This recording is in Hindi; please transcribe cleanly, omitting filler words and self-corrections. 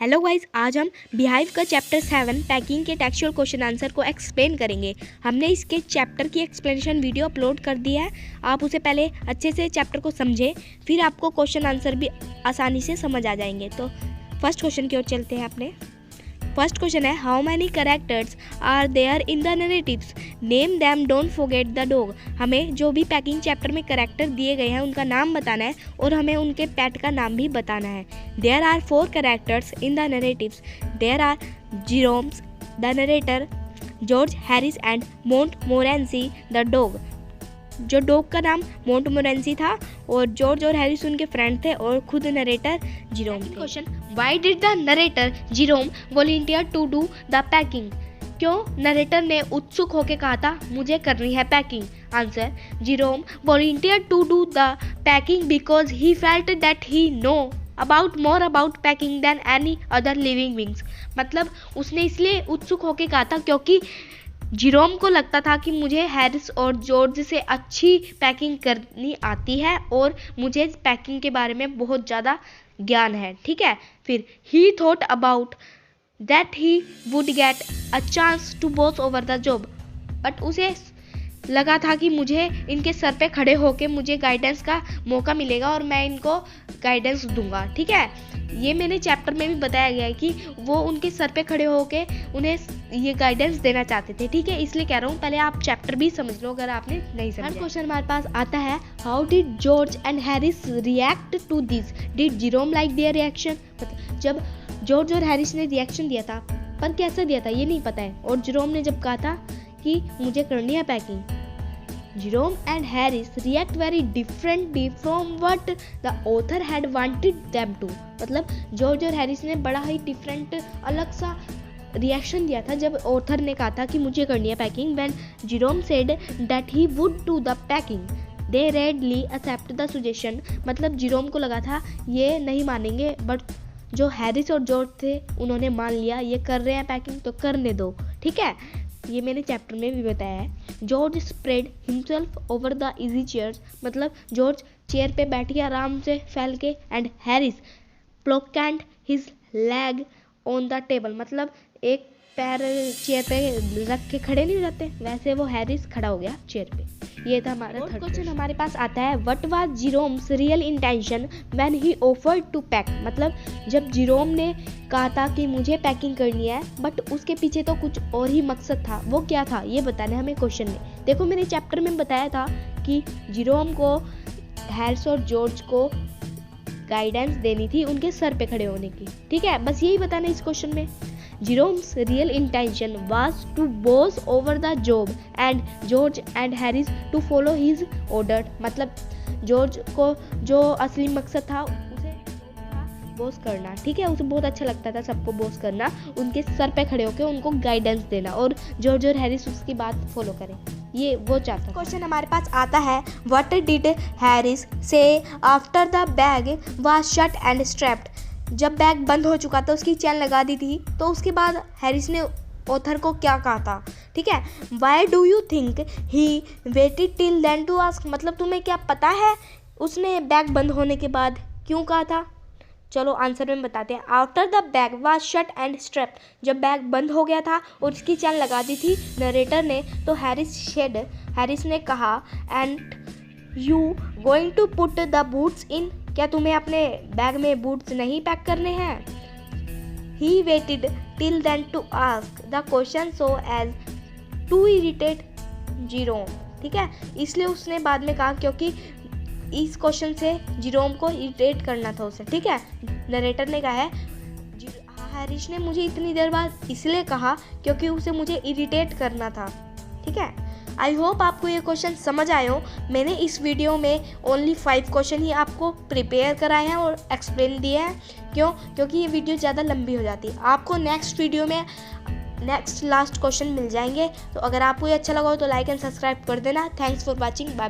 हेलो गाइस, आज हम बिहाइव का चैप्टर 7 पैकिंग के टेक्सचुअल क्वेश्चन आंसर को एक्सप्लेन करेंगे। हमने इसके चैप्टर की एक्सप्लेनेशन वीडियो अपलोड कर दी है। आप उसे पहले अच्छे से चैप्टर को समझें, फिर आपको क्वेश्चन आंसर भी आसानी से समझ आ जाएंगे। तो फर्स्ट क्वेश्चन की ओर चलते हैं अपने। फर्स्ट क्वेश्चन है, how many characters are there in the narratives, name them, don't forget the dog. हमें जो भी पैकिंग चैप्टर में कैरेक्टर दिए गए हैं उनका नाम बताना है और हमें उनके पेट का नाम भी बताना है। There are 4 characters in the narratives. There are Jerome's the narrator, George, Harris and Montmorency the dog. जो डॉग का नाम मोंटमोरेंसी था और जॉर्ज और हैरिस उनके फ्रेंड थे और खुद नरेटर जेरोम थे। Question, why did the narrator Jerome volunteer to do the packing. क्यों नरेटर ने उत्सुक होकर कहा था मुझे करनी है packing. Answer, Jerome volunteer to do the packing because he felt that he know more about packing than any other living beings. मतलब उसने इसलिए उत्सुक होकर कहा था क्योंकि जेरोम को लगता था कि मुझे हैरिस और जॉर्ज से अच्छी पैकिंग करनी आती है और मुझे पैकिंग के बारे में बहुत ज़्यादा ज्ञान है। ठीक है, फिर he thought about that he would get a chance to boss over the job. But उसे लगा था कि मुझे इनके सर पे खड़े होके मुझे गाइडेंस का मौका मिलेगा और मैं इनको गाइडेंस दूंगा। ठीक है, ये मैंने चैप्टर में भी बताया गया है कि वो उनके सर पे खड़े होके उन्हें ये गाइडेंस देना चाहते थे। ठीक है, इसलिए कह रहा हूँ पहले आप चैप्टर भी समझ लो अगर आपने नहीं समझा। हर क्वेश्चन हमारे पास आता है, how did George and Harris react to this, did Jerome like their reaction. मतलब जब जॉर्ज और हैरिस ने रिएक्शन दिया था, पर कैसा दिया था ये नहीं पता है, और जेरोम ने जब कहा था कि मुझे करनी है packing, Jerome and Harris react very differently from what the author had wanted them to। मतलब जॉर्ज और हैरिस ने बड़ा ही डिफरेंट अलग सा रिएक्शन दिया था जब ऑथर ने कहा था कि मुझे करनी है packing. When Jerome said that he would do the packing, they readily accept the suggestion। मतलब जेरोम को लगा था ये नहीं मानेंगे, बट जो हैरिस और जॉर्ज थे उन्होंने मान लिया ये कर रहे हैं पैकिंग तो करने दो। ठीक है, ये मैंने चैप्टर में भी बताया है। George spread himself over the easy chairs. मतलब जॉर्ज चेयर पे बैठ गया आराम से फैल के, and Harris plonked his leg on the table. मतलब एक पैर चेयर पे रख के खड़े नहीं हो जाते, वैसे वो हैरिस खड़ा हो गया चेयर पे। ये था हमारा थर्ड क्वेश्चन। हमारे पास आता है, what was Jerome's real intention when he offered to pack. मतलब जब जेरोम ने कहा था कि मुझे पैकिंग करनी है, बट उसके पीछे तो कुछ और ही मकसद था, वो क्या था ये बताना है हमें क्वेश्चन में। देखो मैंने चैप्टर में बताया था कि जेरोम को हैरिस और जॉर्ज को गाइडेंस देनी थी उनके सर पे खड़े होने की। ठीक है, बस यही बताना इस क्वेश्चन में। Jerome's real intention was to boss over the job and George and Harris to follow his order। मतलब जॉर्ज को जो असली मकसद था उसे बॉस करना। ठीक है, उसे बहुत अच्छा लगता था सबको बॉस करना, उनके सर पे खड़े होकर उनको गाइडेंस देना और जॉर्ज और हैरिस उसकी बात फॉलो करें, ये वो चाहता था। क्वेश्चन हमारे पास आता है, व्हाट डिड हैरिस से after the bag was shut and strapped. जब बैग बंद हो चुका था, उसकी चैन लगा दी थी, तो उसके बाद हैरिस ने ऑथर को क्या कहा था। ठीक है, why do you think he waited till then to ask. मतलब तुम्हें क्या पता है उसने बैग बंद होने के बाद क्यों कहा था। चलो आंसर में बताते हैं। After the bag was shut and strapped. जब बैग बंद हो गया था और उसकी चैन लगा दी थी नरेटर ने, तो हैरिस ने कहा, and you going to put the boots in. क्या तुम्हें अपने बैग में बूट्स नहीं पैक करने हैं। He waited till then to ask the question so as to irritate Jerome. ठीक है, इसलिए उसने बाद में कहा क्योंकि इस क्वेश्चन से जेरोम को इरिटेट करना था उसे। ठीक है, नरेटर ने कहा है हैरिस ने मुझे इतनी देर बाद इसलिए कहा क्योंकि उसे मुझे इरिटेट करना था। ठीक है, आई होप आपको ये क्वेश्चन समझ आए हो। मैंने इस वीडियो में ओनली 5 क्वेश्चन ही आपको प्रिपेयर कराए हैं और एक्सप्लेन दिए हैं। क्योंकि ये वीडियो ज़्यादा लंबी हो जाती है। आपको नेक्स्ट वीडियो में लास्ट क्वेश्चन मिल जाएंगे। तो अगर आपको ये अच्छा लगा हो तो लाइक एंड सब्सक्राइब कर देना। Thanks for watching, bye bye.